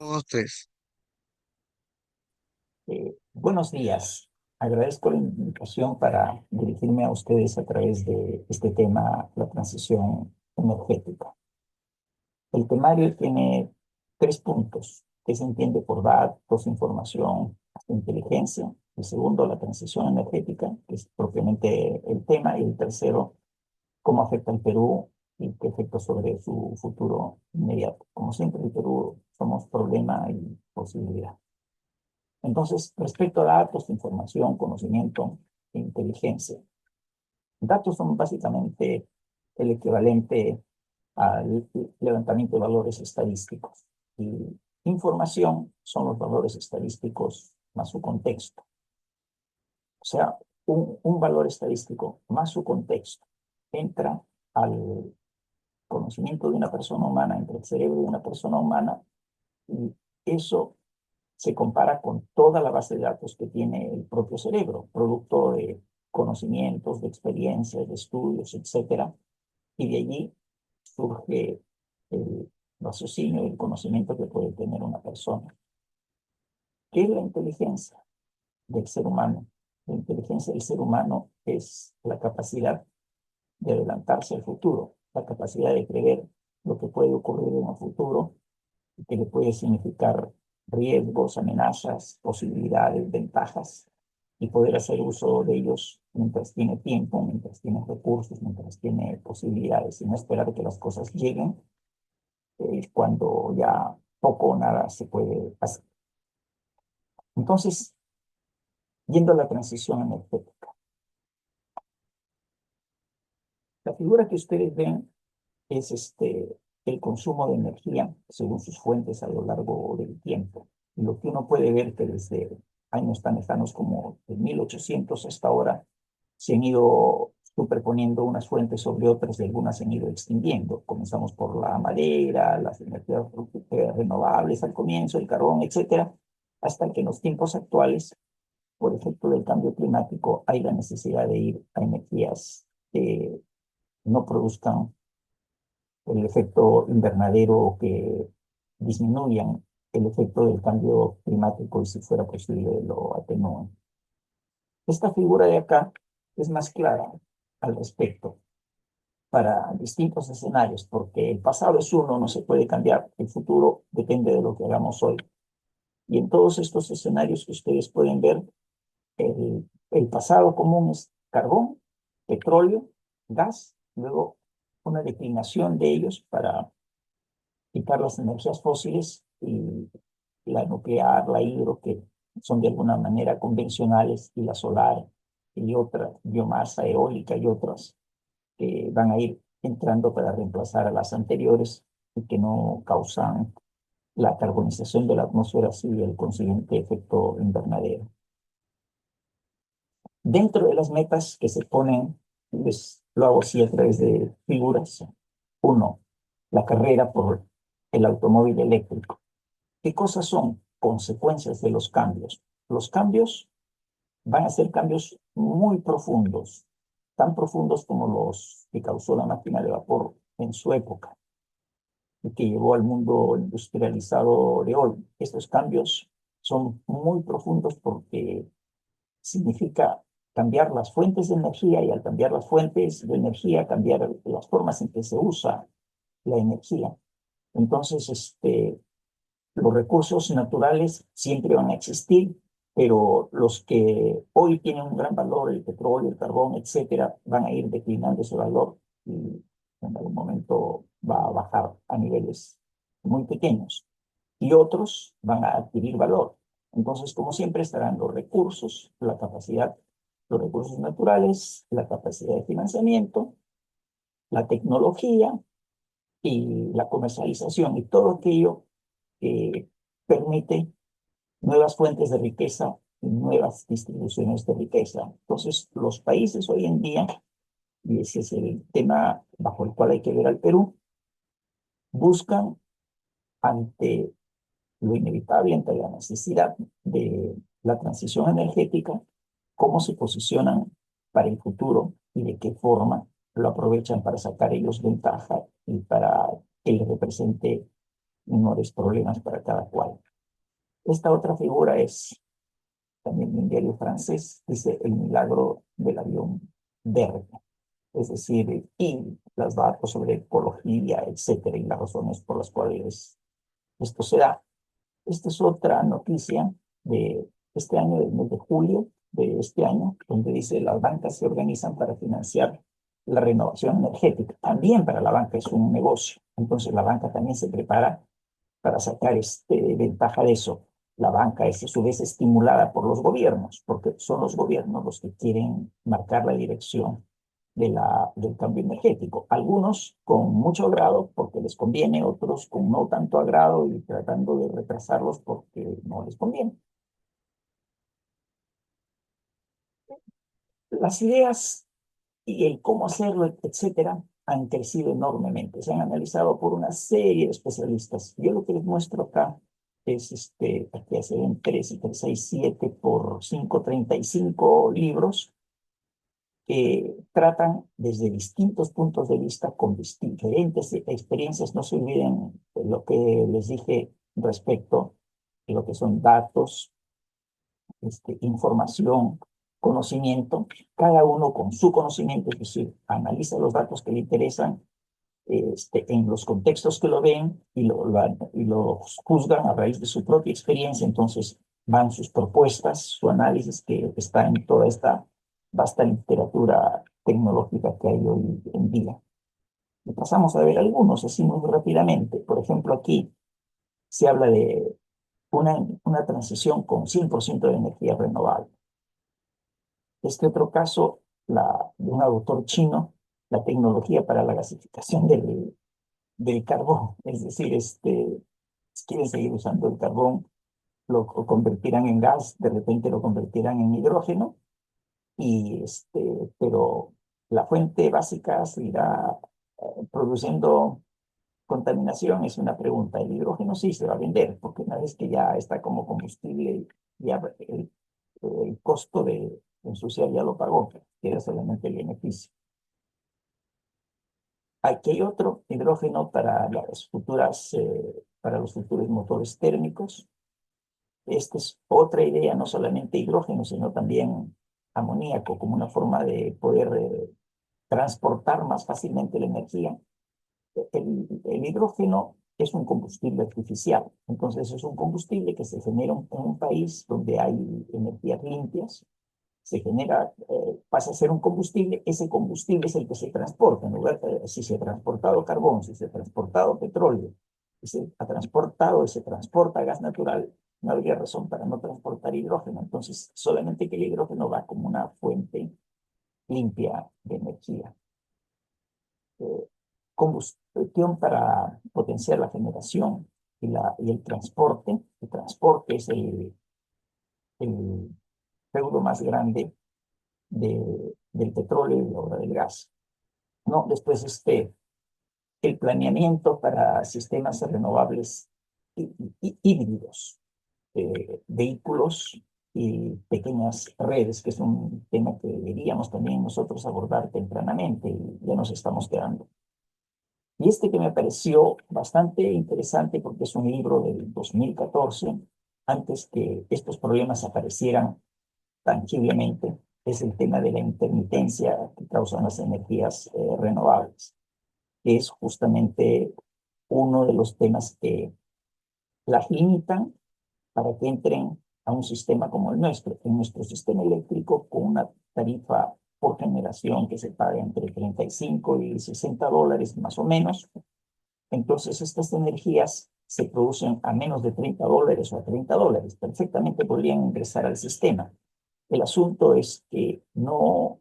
Dos, tres. Buenos días. Agradezco la invitación para dirigirme a ustedes a través de este tema, la transición energética. El temario tiene tres puntos, que se entiende por datos, información, hasta inteligencia. El segundo, la transición energética, que es propiamente el tema. Y el tercero, cómo afecta al Perú y qué efectos sobre su futuro inmediato. Como siempre, el Perú somos problema y posibilidad. Entonces, respecto a datos, información, conocimiento e inteligencia. Datos son básicamente el equivalente al levantamiento de valores estadísticos. Y información son los valores estadísticos más su contexto. O sea, un valor estadístico más su contexto entra al conocimiento de una persona humana, entre el cerebro de una persona humana, y eso se compara con toda la base de datos que tiene el propio cerebro, producto de conocimientos, de experiencias, de estudios, etcétera, y de allí surge el raciocinio y el conocimiento que puede tener una persona. ¿Qué es la inteligencia del ser humano? La inteligencia del ser humano es la capacidad de adelantarse al futuro, la capacidad de prever lo que puede ocurrir en el futuro y que le puede significar riesgos, amenazas, posibilidades, ventajas, y poder hacer uso de ellos mientras tiene tiempo, mientras tiene recursos, mientras tiene posibilidades, y no esperar que las cosas lleguen cuando ya poco o nada se puede hacer. Entonces, yendo a la transición energética, la figura que ustedes ven es el consumo de energía según sus fuentes a lo largo del tiempo. Y lo que uno puede ver que desde años tan lejanos como de 1800 hasta ahora se han ido superponiendo unas fuentes sobre otras y algunas se han ido extinguiendo. Comenzamos por la madera, las energías renovables al comienzo, el carbón, etcétera, hasta que en los tiempos actuales, por efecto del cambio climático, hay la necesidad de ir a energías que no produzcan el efecto invernadero, que disminuyan el efecto del cambio climático y, si fuera posible, lo atenúen. Esta figura de acá es más clara al respecto para distintos escenarios, porque el pasado es uno, no se puede cambiar, el futuro depende de lo que hagamos hoy. Y en todos estos escenarios que ustedes pueden ver, el pasado común es carbón, petróleo, gas, luego una declinación de ellos para quitar las energías fósiles, y la nuclear, la hidro, que son de alguna manera convencionales, y la solar y otra, biomasa eólica y otras que van a ir entrando para reemplazar a las anteriores y que no causan la carbonización de la atmósfera y el consiguiente efecto invernadero. Dentro de las metas que se ponen, les lo hago así a través de figuras. Uno, la carrera por el automóvil eléctrico. ¿Qué cosas son consecuencias de los cambios? Los cambios van a ser cambios muy profundos, tan profundos como los que causó la máquina de vapor en su época y que llevó al mundo industrializado de hoy. Estos cambios son muy profundos porque significa cambiar las fuentes de energía, y al cambiar las fuentes de energía, cambiar las formas en que se usa la energía. Entonces, los recursos naturales siempre van a existir, pero los que hoy tienen un gran valor, el petróleo, el carbón, etcétera, van a ir declinando ese valor y en algún momento va a bajar a niveles muy pequeños, y otros van a adquirir valor. Entonces, como siempre, estarán los recursos, la capacidad, los recursos naturales, la capacidad de financiamiento, la tecnología y la comercialización, y todo aquello que permite nuevas fuentes de riqueza y nuevas distribuciones de riqueza. Entonces, los países hoy en día, y ese es el tema bajo el cual hay que ver al Perú, buscan, ante lo inevitable, ante la necesidad de la transición energética, cómo se posicionan para el futuro y de qué forma lo aprovechan para sacar ellos ventaja y para que les represente menores problemas para cada cual. Esta otra figura es también de un diario francés, dice el milagro del avión verde, es decir, y los datos sobre ecología, etcétera, y las razones por las cuales esto se da. Esta es otra noticia de este año, del mes de julio de este año, donde dice las bancas se organizan para financiar la renovación energética. También para la banca es un negocio. Entonces la banca también se prepara para sacar ventaja de eso. La banca es a su vez estimulada por los gobiernos, porque son los gobiernos los que quieren marcar la dirección del cambio energético. Algunos con mucho agrado porque les conviene, otros con no tanto agrado y tratando de retrasarlos porque no les conviene. Las ideas y el cómo hacerlo, etcétera, han crecido enormemente. Se han analizado por una serie de especialistas. Yo lo que les muestro acá es, aquí se ven 3 y 3, 6, 7 por 5, 35 libros que tratan desde distintos puntos de vista, con diferentes experiencias. No se olviden de lo que les dije respecto a lo que son datos, información, conocimiento, cada uno con su conocimiento, es decir, analiza los datos que le interesan en los contextos que lo ven y lo juzgan a raíz de su propia experiencia. Entonces van sus propuestas, su análisis que está en toda esta vasta literatura tecnológica que hay hoy en día. Y pasamos a ver algunos así muy rápidamente. Por ejemplo, aquí se habla de una transición con 100% de energía renovable. Este otro caso, de un autor chino, la tecnología para la gasificación del carbón, es decir, si quieren seguir usando el carbón, lo convertirán en gas, de repente lo convertirán en hidrógeno, pero la fuente básica seguirá produciendo contaminación, es una pregunta. El hidrógeno sí se va a vender, porque una vez que ya está como combustible, ya el costo de ensuciar ya lo pagó, queda solamente el beneficio. Aquí hay otro hidrógeno para los futuros motores térmicos. Esta es otra idea, no solamente hidrógeno, sino también amoníaco, como una forma de poder transportar más fácilmente la energía. El hidrógeno es un combustible artificial, entonces es un combustible que se genera en un país donde hay energías limpias, se genera, pasa a ser un combustible, ese combustible es el que se transporta, en lugar de si se ha transportado carbón, si se ha transportado petróleo, si se ha transportado y se transporta gas natural, no habría razón para no transportar hidrógeno. Entonces, solamente que el hidrógeno va como una fuente limpia de energía. Combustión para potenciar la generación y el transporte. El transporte es el feudo más grande del petróleo y ahora del gas. ¿No? Después el planeamiento para sistemas renovables híbridos, vehículos y pequeñas redes, que es un tema que deberíamos también nosotros abordar tempranamente y ya nos estamos quedando. Y que me pareció bastante interesante porque es un libro del 2014, antes que estos problemas aparecieran tangiblemente, es el tema de la intermitencia que causan las energías renovables. Es justamente uno de los temas que las limitan para que entren a un sistema como el nuestro. En nuestro sistema eléctrico, con una tarifa por generación que se paga entre 35 y $60 más o menos, entonces estas energías se producen a menos de $30 o a $30. Perfectamente podrían ingresar al sistema. El asunto es que no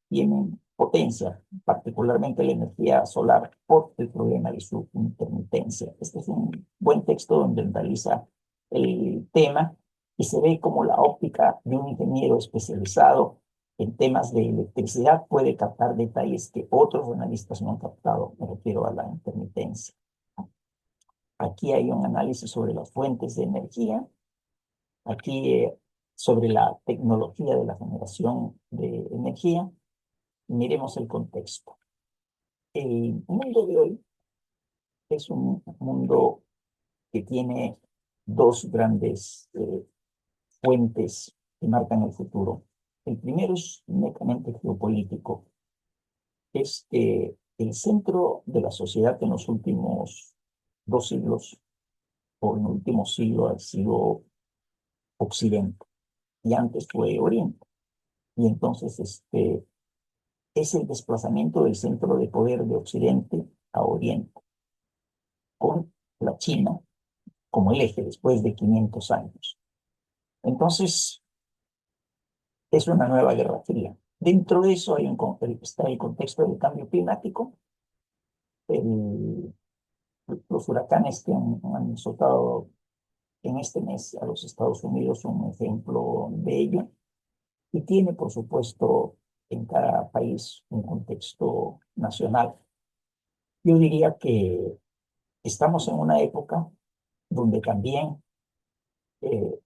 tienen potencia, particularmente la energía solar, por el problema de su intermitencia. Este es un buen texto donde analiza el tema y se ve como la óptica de un ingeniero especializado en temas de electricidad puede captar detalles que otros analistas no han captado. Me refiero a la intermitencia. Aquí hay un análisis sobre las fuentes de energía. Aquí sobre la tecnología de la generación de energía. Miremos el contexto. El mundo de hoy es un mundo que tiene dos grandes fuentes que marcan el futuro. El primero es netamente geopolítico. Es que el centro de la sociedad en los últimos 2 siglos o en el último siglo ha sido Occidente y antes fue Oriente. Y entonces es el desplazamiento del centro de poder de Occidente a Oriente, con la China como el eje después de 500 años. Entonces, es una nueva guerra fría. Dentro de eso está el contexto del cambio climático, el, los huracanes que han azotado en este mes a los Estados Unidos, un ejemplo de ello, y tiene, por supuesto, en cada país un contexto nacional. Yo diría que estamos en una época donde también eh,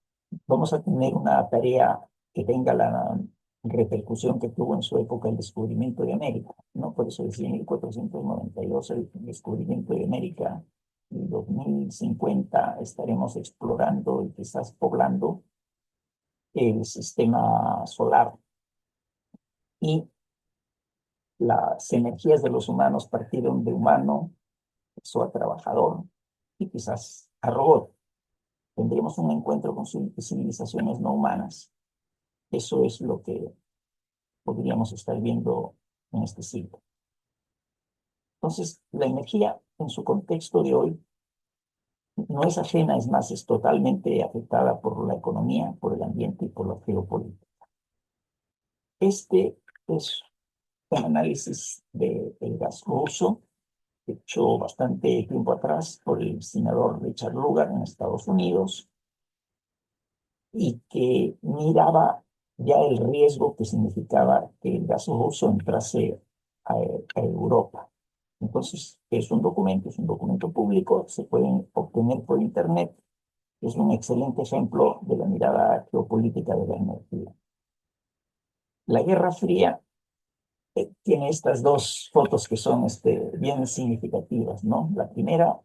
vamos a tener una tarea que tenga la repercusión que tuvo en su época el descubrimiento de América, ¿no? Por eso decía en 1492 el descubrimiento de América, y en 2050 estaremos explorando y quizás poblando el sistema solar, y las energías de los humanos partieron de humano, pasó a trabajador y quizás a robot. Tendremos un encuentro con civilizaciones no humanas. Eso es lo que podríamos estar viendo en este siglo. Entonces, la energía en su contexto de hoy no es ajena, es más, es totalmente afectada por la economía, por el ambiente y por la geopolítica. Este es un análisis del gas ruso, hecho bastante tiempo atrás por el senador Richard Lugar en Estados Unidos, y que miraba ya el riesgo que significaba que el gas ruso entrase a Europa. Entonces, es un documento público, se pueden obtener por Internet, es un excelente ejemplo de la mirada geopolítica de la energía. La Guerra Fría tiene estas dos fotos que son bien significativas, ¿no? La primera,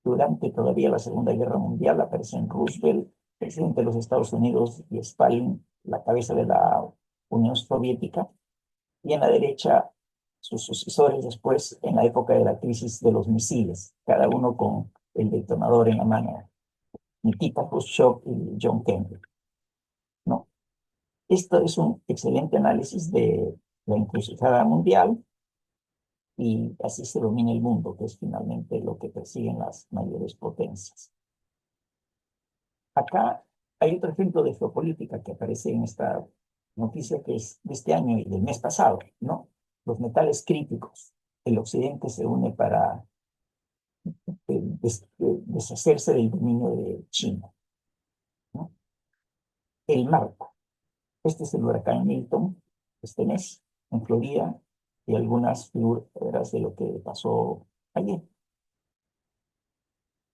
durante todavía la Segunda Guerra Mundial, aparecen Roosevelt, presidente de los Estados Unidos, y Stalin, la cabeza de la Unión Soviética, y en la derecha sus sucesores después en la época de la crisis de los misiles, cada uno con el detonador en la mano, Nikita Khrushchev y John Kennedy, ¿no? Esto es un excelente análisis de la encrucijada mundial, y así se domina el mundo, que es finalmente lo que persiguen las mayores potencias. Acá hay otro ejemplo de geopolítica que aparece en esta noticia, que es de este año y del mes pasado, ¿no? Los metales críticos. El occidente se une para deshacerse del dominio de China, ¿no? El marco. Este es el huracán Milton, este mes, en Florida, y algunas figuras de lo que pasó ayer.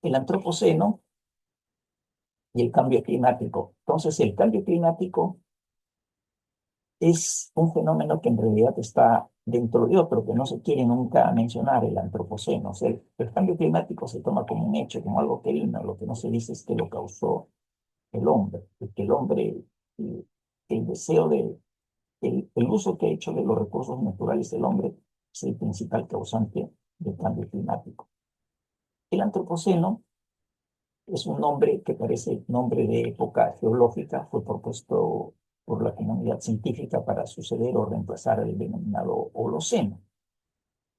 El antropoceno y el cambio climático. Entonces, el cambio climático es un fenómeno que en realidad está dentro de otro que no se quiere nunca mencionar, el antropoceno. O sea, el cambio climático se toma como un hecho, como algo que vino. Lo que no se dice es que lo causó el hombre, y que el hombre, el, el deseo el uso que ha hecho de los recursos naturales del hombre es el principal causante del cambio climático. El antropoceno es un nombre que parece nombre de época geológica, fue propuesto por la comunidad científica para suceder o reemplazar el denominado Holoceno.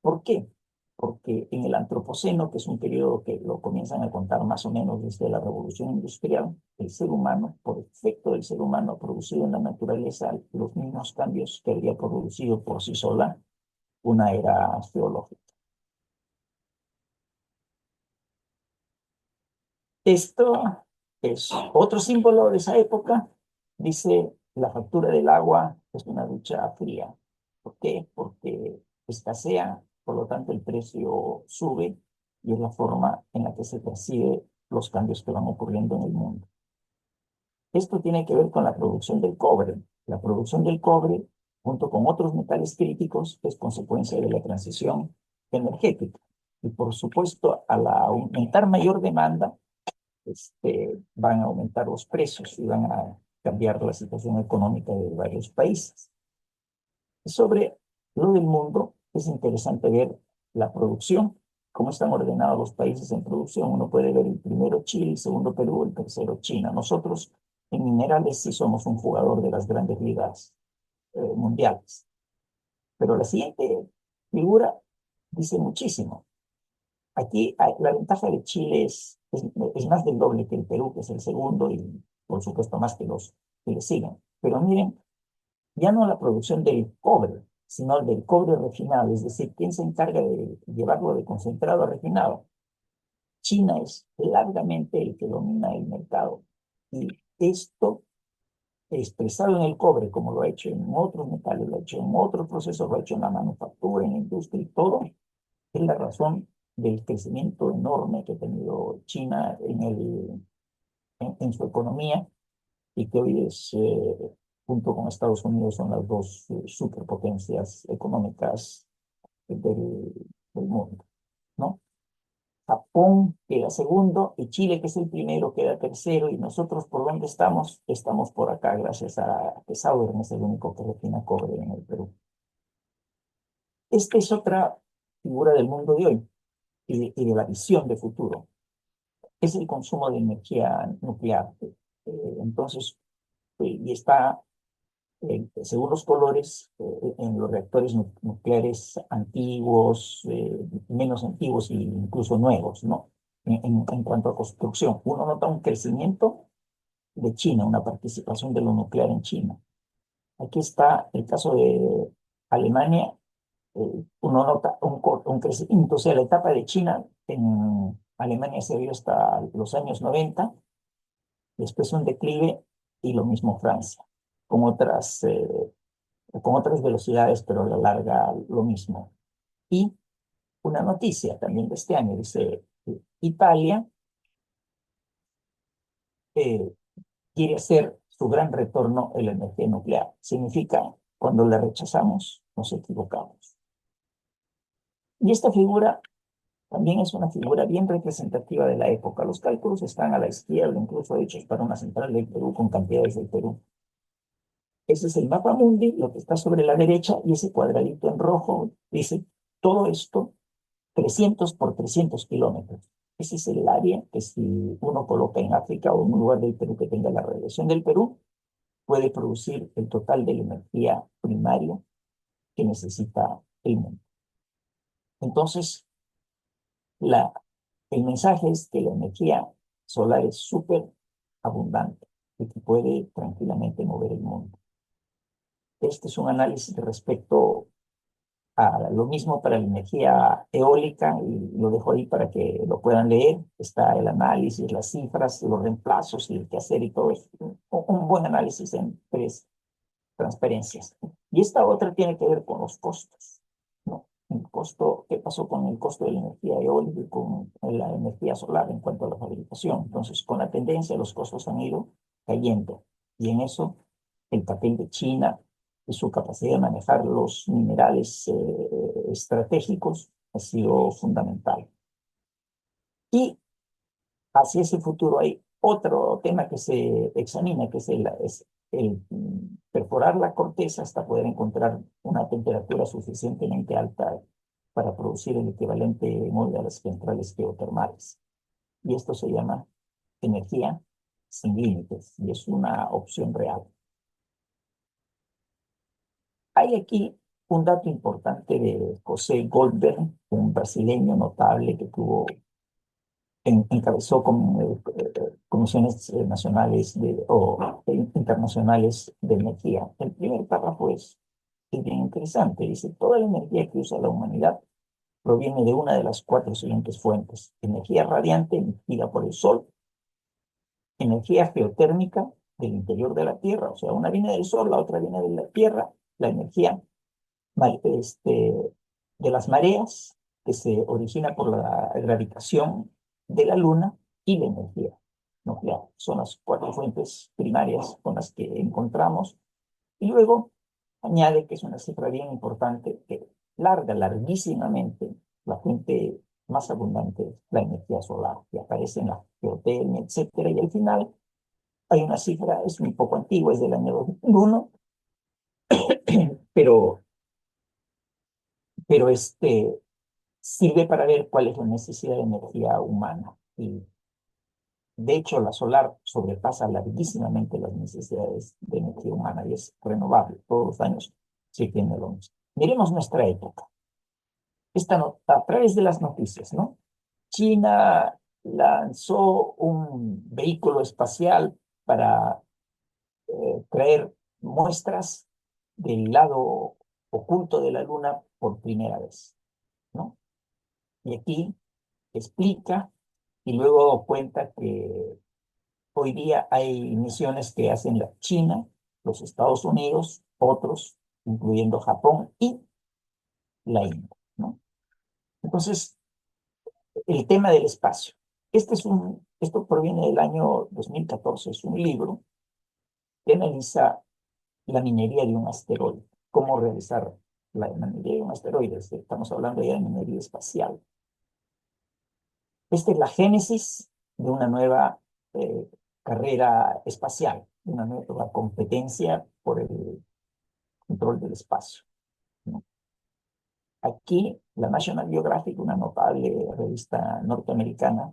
¿Por qué? Porque en el Antropoceno, que es un periodo que lo comienzan a contar más o menos desde la Revolución Industrial, el ser humano, por efecto del ser humano, ha producido en la naturaleza los mismos cambios que habría producido por sí sola una era geológica. Esto es otro símbolo de esa época. Dice, la factura del agua es una ducha fría. ¿Por qué? Porque escasea, por lo tanto el precio sube, y es la forma en la que se percibe los cambios que van ocurriendo en el mundo. Esto tiene que ver con la producción del cobre. La producción del cobre, junto con otros metales críticos, es consecuencia de la transición energética. Y por supuesto, al aumentar mayor demanda, van a aumentar los precios y van a cambiar la situación económica de varios países. Sobre lo del mundo, es interesante ver la producción, cómo están ordenados los países en producción. Uno puede ver el primero Chile, el segundo Perú, el tercero China. Nosotros en minerales sí somos un jugador de las grandes ligas mundiales. Pero la siguiente figura dice muchísimo. Aquí la ventaja de Chile es más del doble que el Perú, que es el segundo, y por supuesto más que los que le siguen. Pero miren, ya no la producción del cobre, sino del cobre refinado, es decir, quién se encarga de llevarlo de concentrado a refinado. China es largamente el que domina el mercado. Y esto, expresado en el cobre, como lo ha hecho en otros metales, lo ha hecho en otros procesos, lo ha hecho en la manufactura, en la industria y todo, es la razón del crecimiento enorme que ha tenido China en su economía y que hoy es, junto con Estados Unidos, son las dos superpotencias económicas del mundo, ¿no? Japón queda segundo y Chile, que es el primero, queda tercero. ¿Y nosotros por dónde estamos? Estamos por acá, gracias a que Southern es el único que refina cobre en el Perú. Esta es otra figura del mundo de hoy y de la visión de futuro. Es el consumo de energía nuclear. Entonces, y está, según los colores, en los reactores nucleares antiguos, menos antiguos e incluso nuevos, ¿no? En cuanto a construcción, uno nota un crecimiento de China, una participación de lo nuclear en China. Aquí está el caso de Alemania. Uno nota un crecimiento, o sea, la etapa de China en Alemania se vio hasta los años 90, después un declive y lo mismo Francia, con otras, eh, con otras velocidades, pero a la larga lo mismo. Y una noticia también de este año, dice, Italia eh, quiere hacer su gran retorno en la energía nuclear. Significa, cuando la rechazamos, nos equivocamos. Y esta figura también es una figura bien representativa de la época. Los cálculos están a la izquierda, incluso hechos para una central del Perú con cantidades del Perú. Ese es el mapa mundi, lo que está sobre la derecha, y ese cuadradito en rojo dice todo esto 300 por 300 kilómetros. Ese es el área que si uno coloca en África o en un lugar del Perú que tenga la radiación del Perú, puede producir el total de la energía primaria que necesita el mundo. Entonces, la, el mensaje es que la energía solar es súper abundante y que puede tranquilamente mover el mundo. Este es un análisis respecto a lo mismo para la energía eólica y lo dejo ahí para que lo puedan leer. Está el análisis, las cifras, los reemplazos y el qué hacer y todo eso. Un buen análisis en tres transparencias. Y esta otra tiene que ver con los costos, ¿no? El costo, ¿qué pasó con el costo de la energía eólica y con la energía solar en cuanto a la fabricación? Entonces, con la tendencia, los costos han ido cayendo. Y en eso, el papel de China y su capacidad de manejar los minerales estratégicos ha sido fundamental. Y hacia ese futuro hay otro tema que se examina, que es el perforar la corteza hasta poder encontrar una temperatura suficientemente alta para producir el equivalente móvil a las centrales geotermales. Y esto se llama energía sin límites y es una opción real. Hay aquí un dato importante de José Goldberg, un brasileño notable que encabezó comisiones nacionales o internacionales de energía. El primer párrafo es bien interesante. Dice, toda la energía que usa la humanidad proviene de una de las cuatro siguientes fuentes. Energía radiante emitida por el sol, energía geotérmica del interior de la Tierra, o sea, una viene del sol, la otra viene de la Tierra, la energía de las mareas, que se origina por la gravitación de la Luna, y la energía nuclear. Son las cuatro fuentes primarias con las que encontramos. Y luego añade que es una cifra bien importante, que larguísimamente, la fuente más abundante es la energía solar, que aparece en la geotermia, etcétera, y al final hay una cifra, es un poco antigua, es del año 2001, pero, pero sirve para ver cuál es la necesidad de energía humana. Y de hecho, la solar sobrepasa larguísimamente las necesidades de energía humana y es renovable. Todos los años se tiene lo mismo. Miremos nuestra época. A través de las noticias, ¿no? China lanzó un vehículo espacial para traer muestras del lado oculto de la Luna por primera vez, ¿no? Y aquí explica y luego cuenta que hoy día hay misiones que hacen la China, los Estados Unidos, otros, incluyendo Japón y la India, ¿no? Entonces, el tema del espacio. Esto proviene del año 2014, es un libro que analiza la minería de un asteroide, cómo realizar la minería de un asteroide. Estamos hablando ya de minería espacial. Esta es la génesis de una nueva eh, carrera espacial, de una nueva competencia por el control del espacio, ¿no? Aquí, la National Geographic, una notable revista norteamericana,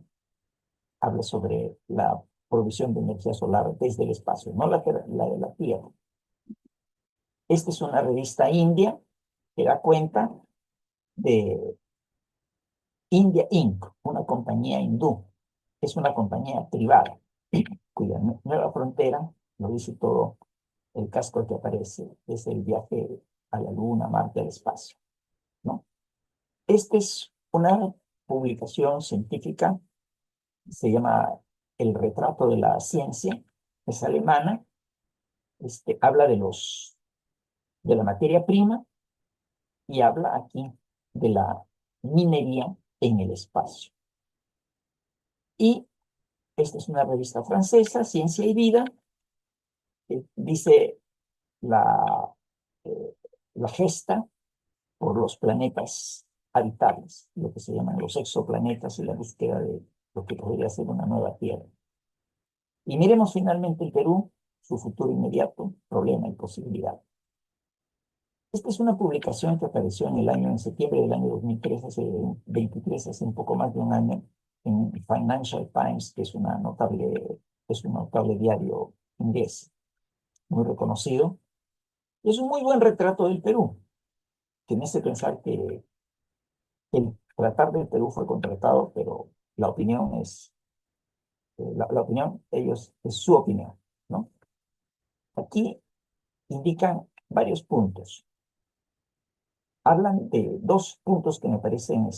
habla sobre la provisión de energía solar desde el espacio, no la de la Tierra. Esta es una revista india que da cuenta de India Inc., una compañía hindú. Es una compañía privada cuya nueva frontera, lo dice todo el casco que aparece, es el viaje a la Luna, Marte, al espacio, ¿no? Esta es una publicación científica, se llama El retrato de la ciencia, es alemana, habla de la materia prima y habla aquí de la minería en el espacio. Y esta es una revista francesa, Ciencia y Vida, que dice la, eh, la gesta por los planetas habitables, lo que se llaman los exoplanetas y la búsqueda de lo que podría ser una nueva Tierra. Y miremos finalmente el Perú, su futuro inmediato, problema y posibilidad. Esta es una publicación que apareció en septiembre del año 2003, hace 23, hace un poco más de un año, en Financial Times, que es un notable diario inglés, muy reconocido. Y es un muy buen retrato del Perú, que me hace pensar que el tratar del Perú fue contratado, pero la opinión la opinión, es su opinión, ¿no? Aquí indican varios puntos. Hablan de dos puntos que me parecen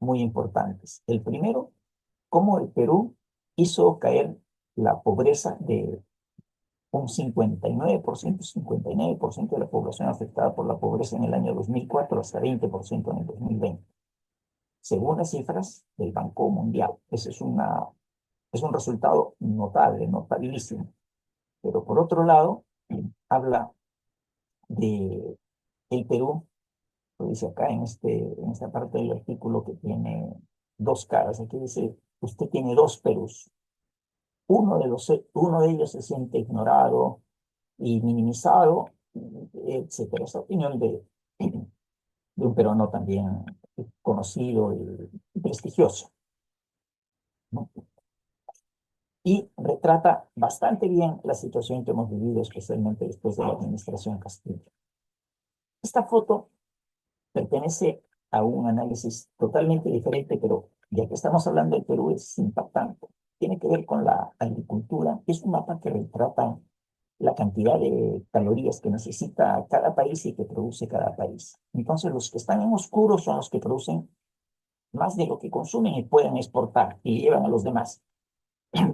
muy importantes. El primero, cómo el Perú hizo caer la pobreza de un 59% de la población afectada por la pobreza en el año 2004 hasta 20% en el 2020, según las cifras del Banco Mundial. Ese es un resultado notable, notabilísimo. Pero por otro lado, habla de el Perú, lo dice acá en esta parte del artículo que tiene dos caras. Aquí dice, usted tiene dos Perús. Uno de ellos se siente ignorado y minimizado, etcétera. Esa opinión de un peruano también conocido y prestigioso, ¿no? Y retrata bastante bien la situación que hemos vivido, especialmente después de la administración Castillo. Esta foto pertenece a un análisis totalmente diferente, pero ya que estamos hablando del Perú es impactante. Tiene que ver con la agricultura. Es un mapa que retrata la cantidad de calorías que necesita cada país y que produce cada país. Entonces, los que están en oscuro son los que producen más de lo que consumen y pueden exportar y llevan a los demás.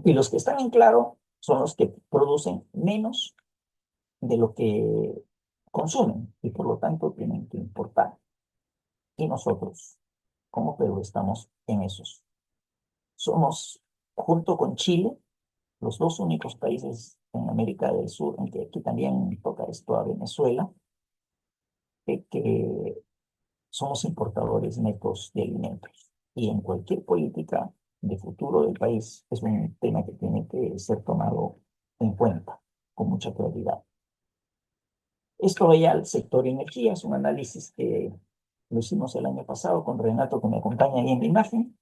Y los que están en claro son los que producen menos de lo que consumen y por lo tanto tienen que importar. Y nosotros, como Perú, estamos en esos. Somos, junto con Chile, los dos únicos países en América del Sur, en que aquí también toca esto a Venezuela, que somos importadores netos de alimentos. Y en cualquier política de futuro del país es un tema que tiene que ser tomado en cuenta con mucha claridad. Esto vaya al sector energía, es un análisis que lo hicimos el año pasado con Renato, que me acompaña ahí en la imagen,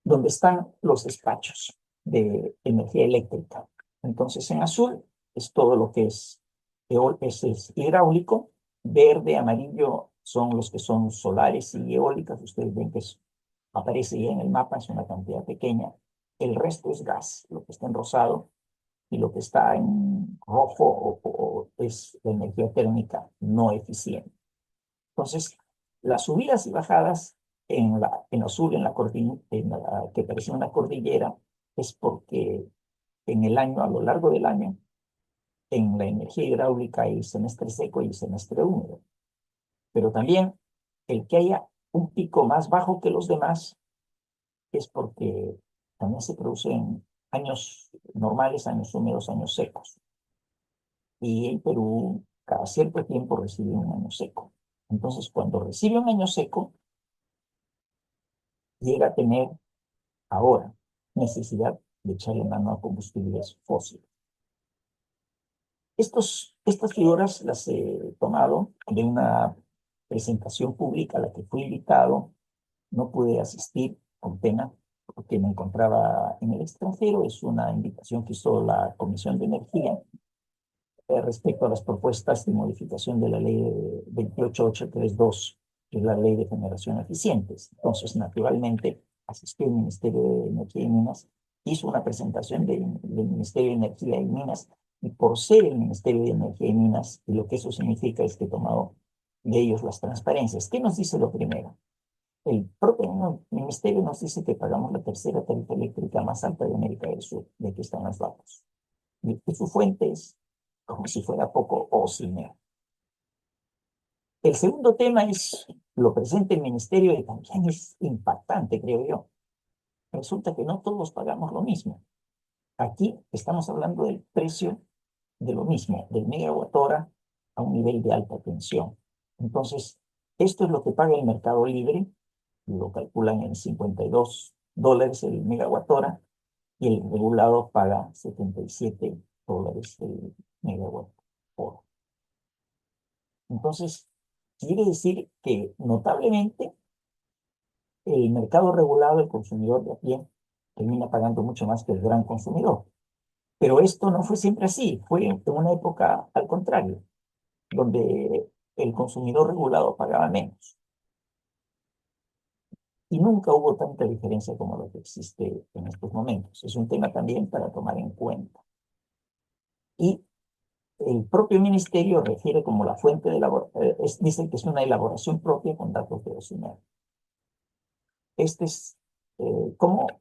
donde están los despachos de energía eléctrica. Entonces, en azul es todo lo que es hidráulico, verde, amarillo son los que son solares y eólicas. Ustedes ven que aparece ya en el mapa, es una cantidad pequeña. El resto es gas, lo que está en rosado, y lo que está en rojo es la energía térmica no eficiente. Entonces, las subidas y bajadas en azul, que parece una cordillera, es porque en el año, a lo largo del año, en la energía hidráulica hay semestre seco y semestre húmedo. Pero también el que haya un pico más bajo que los demás es porque también se producen años normales, años húmedos, años secos. Y en Perú, cada cierto tiempo recibe un año seco. Entonces, cuando recibe un año seco, llega a tener ahora necesidad de echarle mano a combustibles fósiles. Estas figuras las he tomado de una presentación pública a la que fui invitado. No pude asistir, con pena, porque me encontraba en el extranjero. Es una invitación que hizo la Comisión de Energía respecto a las propuestas de modificación de la ley 28832, que es la ley de generación eficientes. Entonces, naturalmente, asistió el Ministerio de Energía y Minas, hizo una presentación del Ministerio de Energía y Minas, y por ser el Ministerio de Energía y Minas, y lo que eso significa es que he tomado de ellos las transparencias. ¿Qué nos dice lo primero? El propio ministerio nos dice que pagamos la tercera tarifa eléctrica más alta de América del Sur. De aquí están los datos. Y su fuente es como si fuera poco o dinero. El segundo tema es lo presente el ministerio y también es impactante, creo yo. Resulta que no todos pagamos lo mismo. Aquí estamos hablando del precio de lo mismo, del megawatt hora a un nivel de alta tensión. Entonces, esto es lo que paga el mercado libre, lo calculan en $52 el megawatt hora, y el regulado paga $77 el megawatt hora. Entonces, quiere decir que notablemente el mercado regulado, el consumidor de a pie, termina pagando mucho más que el gran consumidor. Pero esto no fue siempre así, fue en una época al contrario, donde el consumidor regulado pagaba menos. Y nunca hubo tanta diferencia como lo que existe en estos momentos. Es un tema también para tomar en cuenta. Y el propio ministerio refiere como la fuente de dice que es una elaboración propia con datos de Ocimel.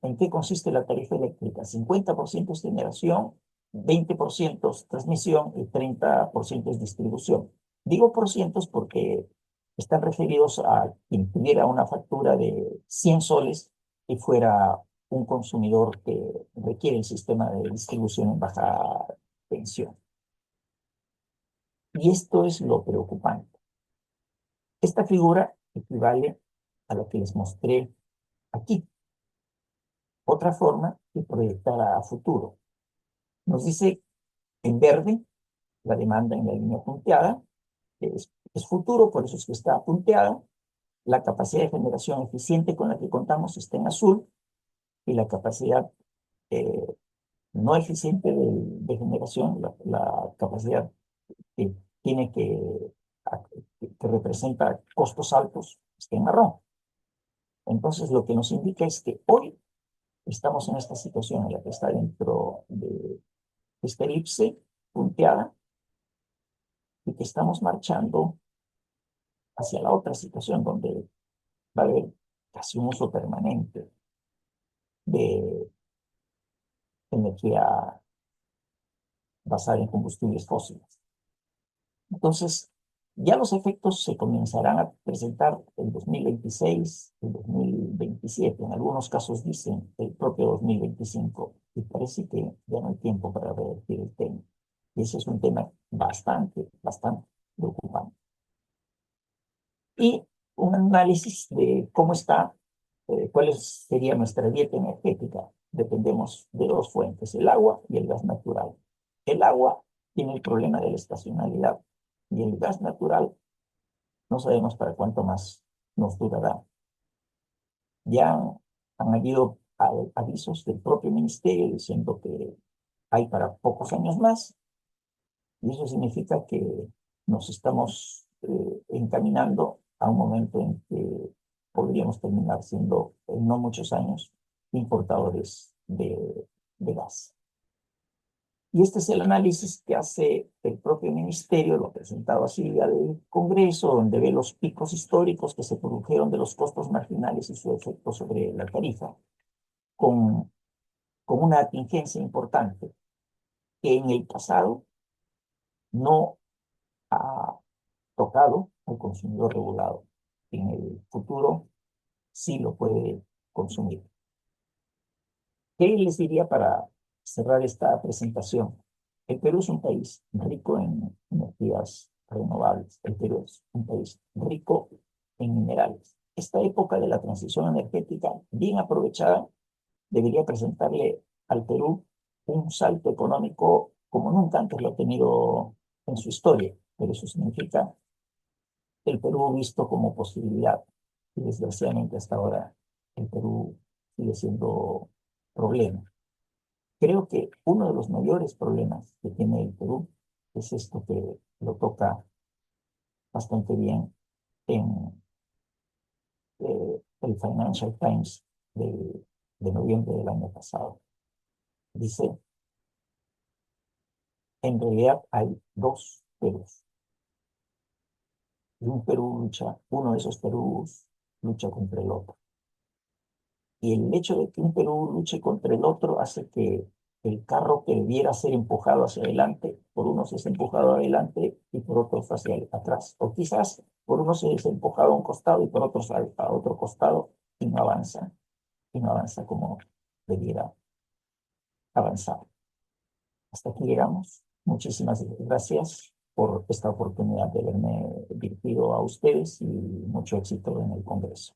¿En qué consiste la tarifa eléctrica? 50% es generación, 20% es transmisión y 30% es distribución. Digo por cientos porque están referidos a quien tuviera una factura de 100 soles y fuera un consumidor que requiere el sistema de distribución en baja tensión. Y esto es lo preocupante. Esta figura equivale a lo que les mostré aquí. Otra forma de proyectar a futuro. Nos dice en verde la demanda en la línea punteada, que es futuro, por eso es que está punteada. La capacidad de generación eficiente con la que contamos está en azul, y la capacidad eh, no eficiente generación, la capacidad que tiene que representa costos altos, está en marrón. Entonces, lo que nos indica es que hoy estamos en esta situación en la que está dentro de esta elipse punteada y que estamos marchando hacia la otra situación donde va a haber casi un uso permanente de energía basada en combustibles fósiles. Entonces, ya los efectos se comenzarán a presentar el 2026, el 2027. En algunos casos dicen el propio 2025. Y parece que ya no hay tiempo para revertir el tema. Y ese es un tema bastante preocupante. Y un análisis de cómo está ¿Cuál sería nuestra dieta energética? Dependemos de dos fuentes, el agua y el gas natural. El agua tiene el problema de la estacionalidad y el gas natural no sabemos para cuánto más nos durará. Ya han habido avisos del propio ministerio diciendo que hay para pocos años más, y eso significa que nos estamos encaminando a un momento en que podríamos terminar siendo, en no muchos años, importadores de gas. Y este es el análisis que hace el propio ministerio, lo ha presentado así al Congreso, donde ve los picos históricos que se produjeron de los costos marginales y su efecto sobre la tarifa, con, con una atingencia importante que en el pasado no ha tocado al consumidor regulado. En el futuro sí lo puede consumir. ¿Qué les diría para cerrar esta presentación? El Perú es un país rico en energías renovables. El Perú es un país rico en minerales. Esta época de la transición energética, bien aprovechada, debería presentarle al Perú un salto económico como nunca antes lo ha tenido en su historia. Pero eso significa el Perú visto como posibilidad. Y desgraciadamente hasta ahora el Perú sigue siendo problema. Creo que uno de los mayores problemas que tiene el Perú es esto que lo toca bastante bien en el Financial Times de noviembre del año pasado. Dice, en realidad hay dos Perús. Y un Perú lucha, uno de esos Perús lucha contra el otro. Y el hecho de que un Perú luche contra el otro hace que el carro que debiera ser empujado hacia adelante, por unos es empujado adelante y por otros hacia atrás. O quizás por unos es empujado a un costado y por otros a otro costado y no avanza como debiera avanzar. Hasta aquí llegamos. Muchísimas gracias por esta oportunidad de haberme dirigido a ustedes y mucho éxito en el Congreso.